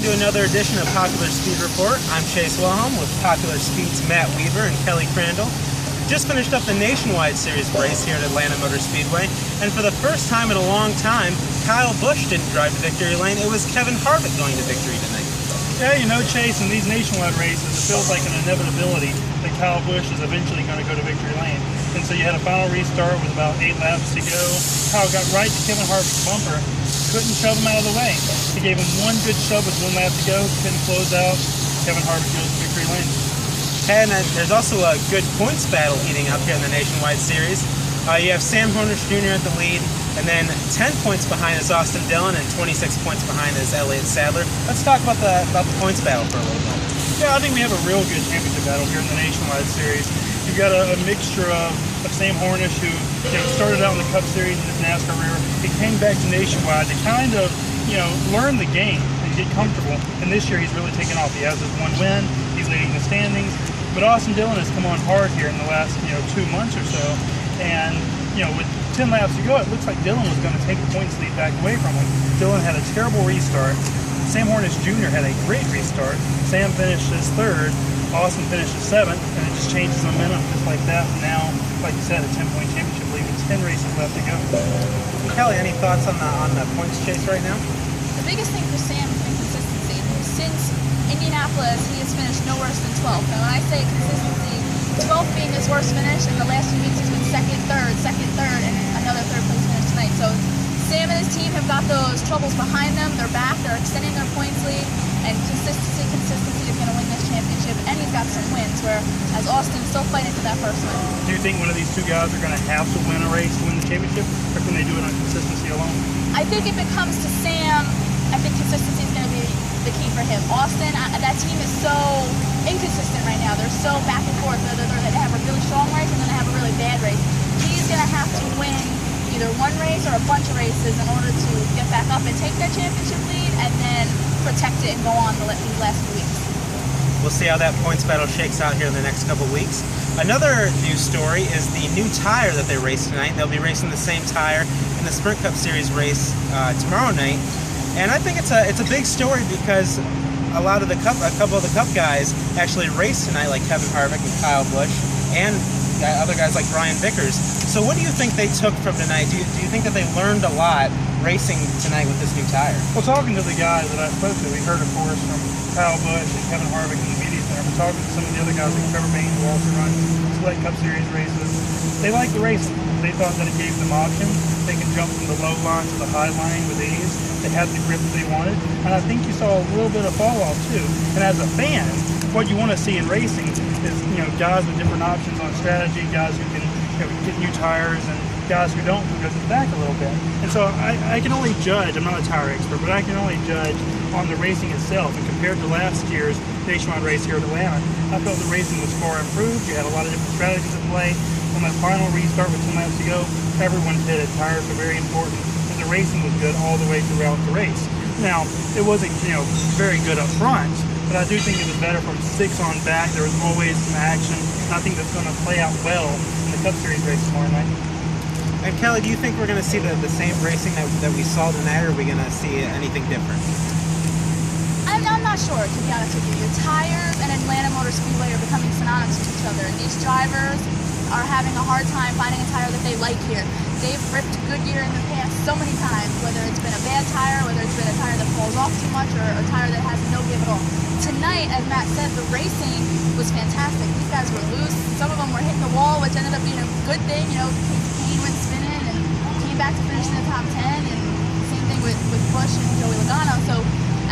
to another edition of Popular Speed Report. I'm Chase Wilhelm with Popular Speed's Matt Weaver and Kelly Crandall. Just finished up the Nationwide Series race here at Atlanta Motor Speedway, and for the first time in a long time, Kyle Busch didn't drive to victory lane. It was Kevin Harvick going to victory tonight. Yeah, you know, Chase, in these Nationwide races, it feels like an inevitability that Kyle Busch is eventually going to go to victory lane. And so you had a final restart with about 8 laps to go. Kyle got right to Kevin Harvick's bumper, couldn't shove him out of the way. He gave him one good shove with 1 lap to go, couldn't close out. Kevin Harvick goes to victory lane. And there's also a good points battle heating up here in the Nationwide Series. You have Sam Hornish Jr. at the lead, and then 10 points behind is Austin Dillon, and 26 points behind is Elliott Sadler. Let's talk about the points battle for a little bit. Yeah, I think we have a real good championship battle here in the Nationwide Series. You've got a mixture of Sam Hornish, who started out in the Cup Series in his NASCAR career. He came back to Nationwide to kind of learn the game and get comfortable. And this year he's really taken off. He has his 1 win. He's leading the standings. But Austin Dillon has come on hard here in the last 2 months or so. And with 10 laps to go, it looks like Dillon was going to take the points lead back away from him. Dillon had a terrible restart. Sam Hornish Jr. had a great restart. Sam finished his 3rd. Austin finished his 7th, and it just changes momentum just like that. And now, like you said, a 10-point championship lead with 10 races left to go. Kelly, any thoughts on the points chase right now? The biggest thing for Sam has been consistency. Since Indianapolis, he has finished no worse than 12th. And when I say consistency, 12th being his worst finish, and the last few weeks he's been second, third, and another 3rd place finish tonight. So Sam and his team have got those troubles behind them. They're back. They're extending their points lead, and consistency is going to win this championship. And he's got some wins, whereas Austin's still fighting for that first win. Do you think one of these 2 guys are going to have to win a race to win the championship, or can they do it on consistency alone? I think if it comes to Sam, I think consistency is going to be the key for him. Austin, that team is so inconsistent right now. They're so back and forth. They have a really strong race and then they have a really bad race. He's going to have to win either 1 race or a bunch of races in order to get back up and take that championship lead and then protect it and go on these last few weeks. We'll see how that points battle shakes out here in the next couple weeks. Another news story is the new tire that they race tonight. They'll be racing the same tire in the Sprint Cup Series race tomorrow night. And I think it's a big story because a couple of the Cup guys actually raced tonight, like Kevin Harvick and Kyle Busch, and other guys like Brian Vickers. So what do you think they took from tonight? Do you think that they learned a lot racing tonight with this new tire? Well, talking to the guys that I spoke to, we heard, of course, from Kyle Busch and Kevin Harvick in the media center. We're talking to some of the other guys like Trevor Bayne, who also run Select Cup Series races. They like the racing. They thought that it gave them options. They can jump from the low line to the high line with ease. They had the grip that they wanted. And I think you saw a little bit of fall off too. And as a fan, what you want to see in racing is guys with different options on strategy, guys who can get new tires, and guys who don't, who goes back a little bit. And so I can only judge, I'm not a tire expert, but I can only judge on the racing itself. And compared to last year's Nationwide race here at Atlanta, I felt the racing was far improved. You had a lot of different strategies at play. On that final restart with 10 laps to go, everyone pitted. Tires are very important, and the racing was good all the way throughout the race. Now, it wasn't very good up front, but I do think it was better from 6 on back. There was always some action, and I think that's going to play out well in the Cup Series race tomorrow night. And Kelly, do you think we're going to see the same racing that we saw tonight, or are we going to see anything different? I'm not sure, to be honest with you. Your tires and Atlanta Motor Speedway are becoming synonymous with each other, and these drivers are having a hard time finding a tire that they like here. They've ripped Goodyear in the past so many times, whether it's been a bad tire, whether it's been a tire that falls off too much, or a tire that has no give at all. Tonight, as Matt said, the racing was fantastic. These guys were loose. Some of them were hitting the wall, which ended up being a good thing. Kane went spinning and came back to finish in the top 10, and same thing with Busch and Joey Logano. So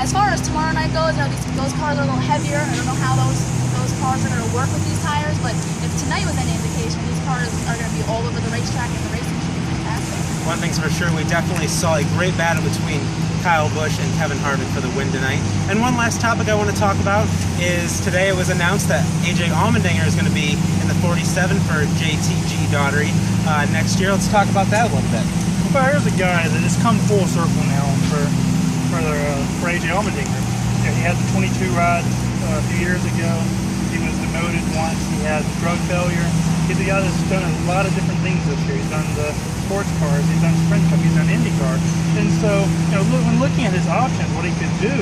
as far as tomorrow night goes, those cars are a little heavier. I don't know how those cars are going to work with these tires, but if tonight was any indication, these cars are going to be all over the racetrack, and the racing should be fantastic. One thing's for sure, we definitely saw a great battle between Kyle Busch and Kevin Harvick for the win tonight. And one last topic I want to talk about is today it was announced that AJ Allmendinger is going to be in the 47 for JTG Daugherty next year. Let's talk about that a little bit. Well, here's a guy that has come full circle now for AJ Allmendinger. He had the 22 ride a few years ago. He was demoted once. He had drug failure. He's a guy that's done a lot of different things this year. He's done the sports cars, he's done Sprint Cup, he's done IndyCar. And so, when looking at his options, what he could do,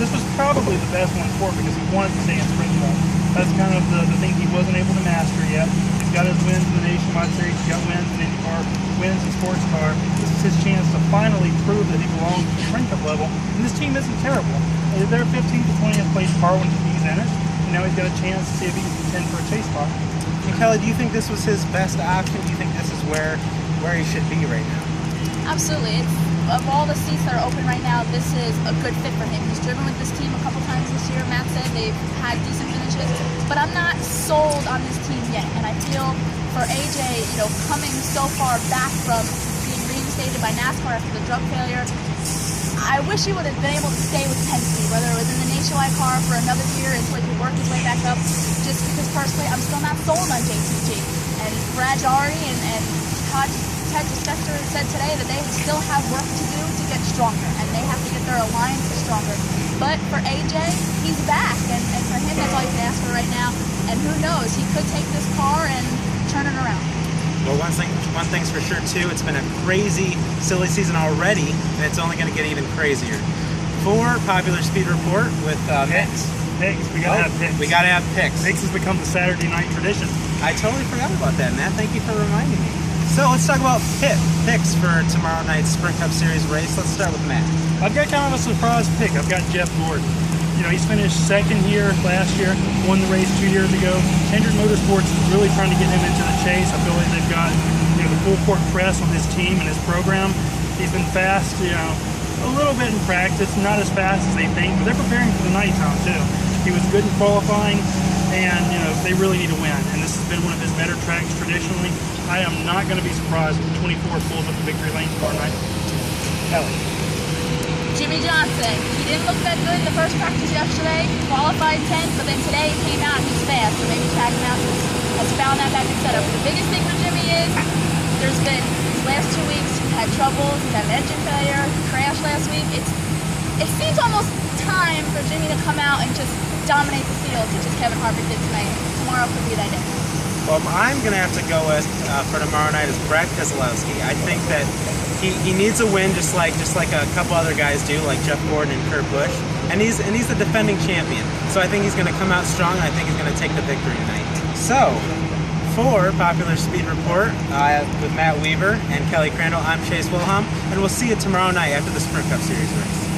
this was probably the best one for because he wanted to stay in Sprint Cup. That's kind of the thing he wasn't able to master yet. He's got his wins in the Nationwide Series, he's got wins in IndyCar, wins in Sports Car. This is his chance to finally prove that he belongs at the Sprint Cup level. And this team isn't terrible. They're 15th to 20th place car when he's in it. And now he's got a chance to see if he can contend for a chase spot. And Kelly, do you think this was his best option? Do you think this is where he should be right now? Absolutely. Of all the seats that are open right now, this is a good fit for him. He's driven with this team a couple times this year. Matt said they've had decent finishes, but I'm not sold on this team yet. And I feel for AJ, coming so far back from being reinstated by NASCAR after the drug failure, I wish he would have been able to stay with Penske, whether it was in the Nationwide car for another year until he could work his way back up. Just because personally, I'm still not sold on JTG. And Brad Jari and Ted DeSpector said today that they still have work to do to get stronger, and they have to get their alliance stronger. But for AJ, he's back, and for him, that's all you can ask for right now. And who knows, he could take this car and turn it around. Well, one thing's for sure too, it's been a crazy, silly season already, and it's only going to get even crazier. For Popular Speed Report with Picks. We gotta have picks. We gotta have picks. Picks has become the Saturday night tradition. I totally forgot about that, Matt. Thank you for reminding me. So let's talk about picks for tomorrow night's Sprint Cup Series race. Let's start with Matt. I've got kind of a surprise pick. I've got Jeff Gordon. He's finished second here last year, won the race 2 years ago. Hendrick Motorsports is really trying to get him into the chase. I feel like they've got the full court press on his team and his program. He's been fast, a little bit in practice, not as fast as they think, but they're preparing for the nighttime too. He was good in qualifying, and they really need to win. And this has been one of his better tracks traditionally. I am not going to be surprised if the 24 pulls up the victory lane tomorrow night. Kelly. Jimmy Johnson, he didn't look that good in the first practice yesterday, qualified 10th, but then today he came out and he's fast, so maybe Track Mountains has found that back in setup. The biggest thing for Jimmy is there's been these last 2 weeks, he had troubles, he had an engine failure, he crashed last week. It seems almost time for Jimmy to come out and just dominate the field, such as Kevin Harvick did tonight. Tomorrow could be that day. Well, I'm going to have to go with, for tomorrow night, is Brad Keselowski. I think that he needs a win just like a couple other guys do, like Jeff Gordon and Kurt Busch. And he's the defending champion. So I think he's going to come out strong, and I think he's going to take the victory tonight. So, for Popular Speed Report with Matt Weaver and Kelly Crandall, I'm Chase Wilhelm, and we'll see you tomorrow night after the Sprint Cup Series race.